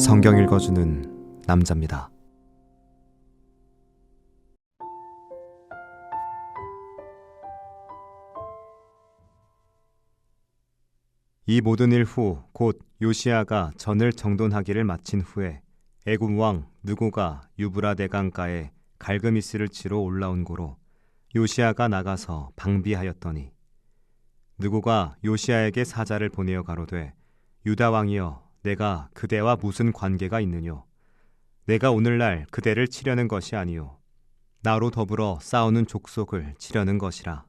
성경 읽어주는 남자입니다. 이 모든 일 후 곧 요시야가 전을 정돈하기를 마친 후에 애굽 왕 느고가 유브라 대강가에 갈그미스를 치러 올라온 고로 요시야가 나가서 방비하였더니 느고가 요시야에게 사자를 보내어 가로되 유다 왕이여 내가 그대와 무슨 관계가 있느뇨? 내가 오늘날 그대를 치려는 것이 아니요 나로 더불어 싸우는 족속을 치려는 것이라.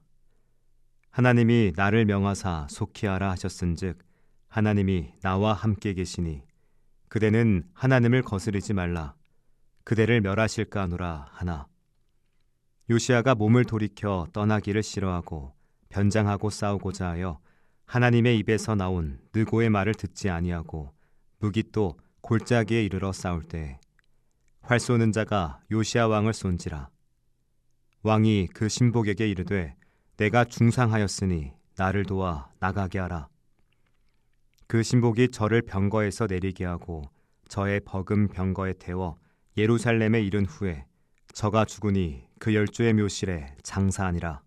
하나님이 나를 명하사 속히하라 하셨은즉 하나님이 나와 함께 계시니 그대는 하나님을 거스르지 말라. 그대를 멸하실까 하노라 하나. 요시야가 몸을 돌이켜 떠나기를 싫어하고 변장하고 싸우고자 하여 하나님의 입에서 나온 느고의 말을 듣지 아니하고 무기또 골짜기에 이르러 싸울 때 활 쏘는 자가 요시야 왕을 쏜지라. 왕이 그 신복에게 이르되 내가 중상하였으니 나를 도와 나가게 하라. 그 신복이 저를 병거에서 내리게 하고 저의 버금 병거에 태워 예루살렘에 이른 후에 저가 죽으니 그 10조의 묘실에 장사하니라.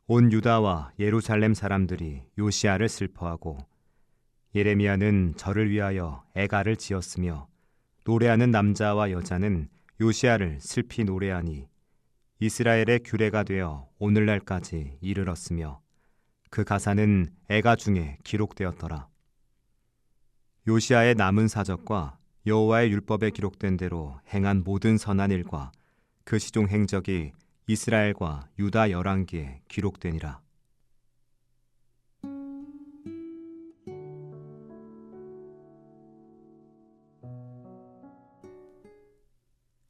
온 유다와 예루살렘 사람들이 요시야를 슬퍼하고 예레미야는 저를 위하여 애가를 지었으며 노래하는 남자와 여자는 요시야를 슬피 노래하니 이스라엘의 규례가 되어 오늘날까지 이르렀으며 그 가사는 애가 중에 기록되었더라. 요시야의 남은 사적과 여호와의 율법에 기록된 대로 행한 모든 선한 일과 그 시종 행적이 이스라엘과 유다 열왕기에 기록되니라.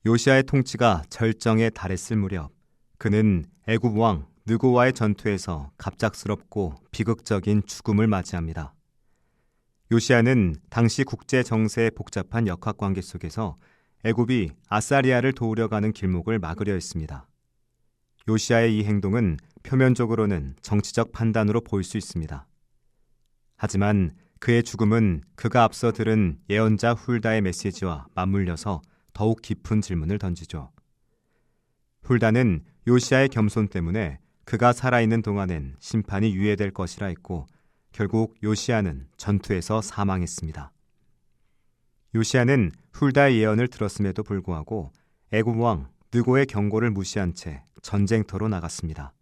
요시야의 통치가 절정에 달했을 무렵 그는 애굽 왕 느고와의 전투에서 갑작스럽고 비극적인 죽음을 맞이합니다. 요시야는 당시 국제 정세의 복잡한 역학관계 속에서 애굽이 아사리아를 도우려 가는 길목을 막으려 했습니다. 요시야의 이 행동은 표면적으로는 정치적 판단으로 보일 수 있습니다. 하지만 그의 죽음은 그가 앞서 들은 예언자 훌다의 메시지와 맞물려서 더욱 깊은 질문을 던지죠. 훌다는 요시야의 겸손 때문에 그가 살아있는 동안엔 심판이 유예될 것이라 했고 결국 요시야는 전투에서 사망했습니다. 요시야는 훌다의 예언을 들었음에도 불구하고 애굽 왕 느고의 경고를 무시한 채 전쟁터로 나갔습니다.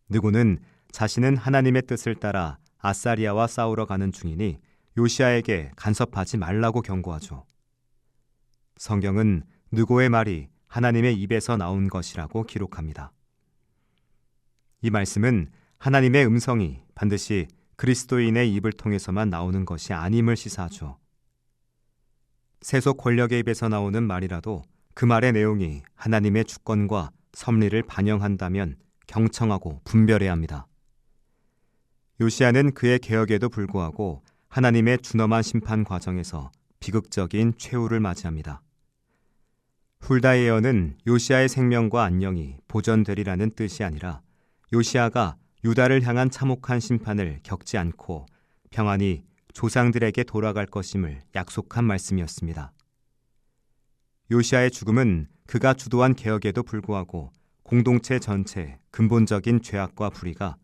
느고는 자신은 하나님의 뜻을 따라 아사리아와 싸우러 가는 중이니 요시야에게 간섭하지 말라고 경고하죠. 성경은 느고의 말이 하나님의 입에서 나온 것이라고 기록합니다. 이 말씀은 하나님의 음성이 반드시 그리스도인의 입을 통해서만 나오는 것이 아님을 시사하죠. 세속 권력의 입에서 나오는 말이라도 그 말의 내용이 하나님의 주권과 섭리를 반영한다면 경청하고 분별해야 합니다. 요시야는 그의 개혁에도 불구하고 하나님의 준엄한 심판 과정에서 비극적인 최후를 맞이합니다. 훌다의 예언은 요시야의 생명과 안녕이 보전되리라는 뜻이 아니라 요시야가 유다를 향한 참혹한 심판을 겪지 않고 평안히 조상들에게 돌아갈 것임을 약속한 말씀이었습니다. 요시야의 죽음은 그가 주도한 개혁에도 불구하고 공동체 전체의 근본적인 죄악과 불의가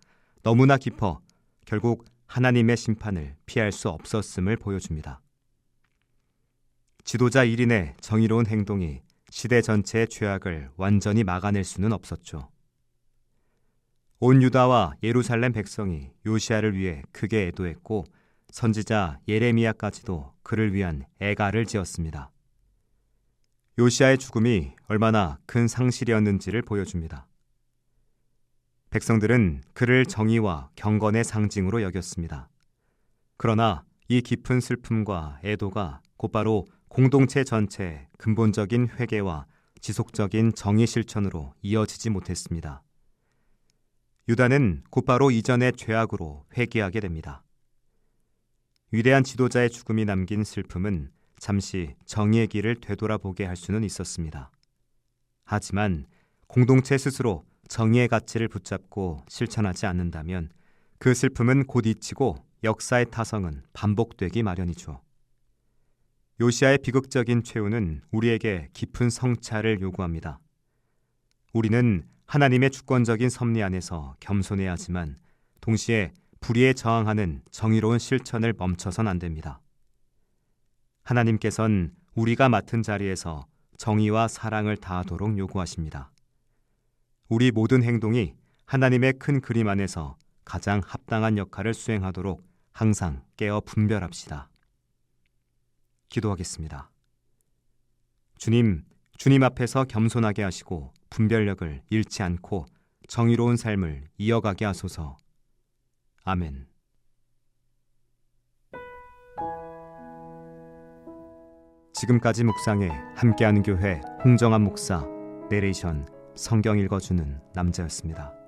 너무나 깊어 결국 하나님의 심판을 피할 수 없었음을 보여줍니다. 지도자 1인의 정의로운 행동이 시대 전체의 죄악을 완전히 막아낼 수는 없었죠. 온 유다와 예루살렘 백성이 요시야를 위해 크게 애도했고 선지자 예레미야까지도 그를 위한 애가를 지었습니다. 요시야의 죽음이 얼마나 큰 상실이었는지를 보여줍니다. 백성들은 그를 정의와 경건의 상징으로 여겼습니다. 그러나 이 깊은 슬픔과 애도가 곧바로 공동체 전체의 근본적인 회개와 지속적인 정의 실천으로 이어지지 못했습니다. 유다는 곧바로 이전의 죄악으로 회개하게 됩니다. 위대한 지도자의 죽음이 남긴 슬픔은 잠시 정의의 길을 되돌아보게 할 수는 있었습니다. 하지만 공동체 스스로 정의의 가치를 붙잡고 실천하지 않는다면 그 슬픔은 곧 잊히고 역사의 타성은 반복되기 마련이죠. 요시야의 비극적인 최후는 우리에게 깊은 성찰을 요구합니다. 우리는 하나님의 주권적인 섭리 안에서 겸손해야 하지만 동시에 불의에 저항하는 정의로운 실천을 멈춰선 안 됩니다. 하나님께서는 우리가 맡은 자리에서 정의와 사랑을 다하도록 요구하십니다. 우리 모든 행동이 하나님의 큰 그림 안에서 가장 합당한 역할을 수행하도록 항상 깨어 분별합시다. 기도하겠습니다. 주님 앞에서 겸손하게 하시고 분별력을 잃지 않고 정의로운 삶을 이어가게 하소서. 아멘. 지금까지 묵상에 함께하는 교회 홍정한 목사, 내레이션 성경 읽어주는 남자였습니다.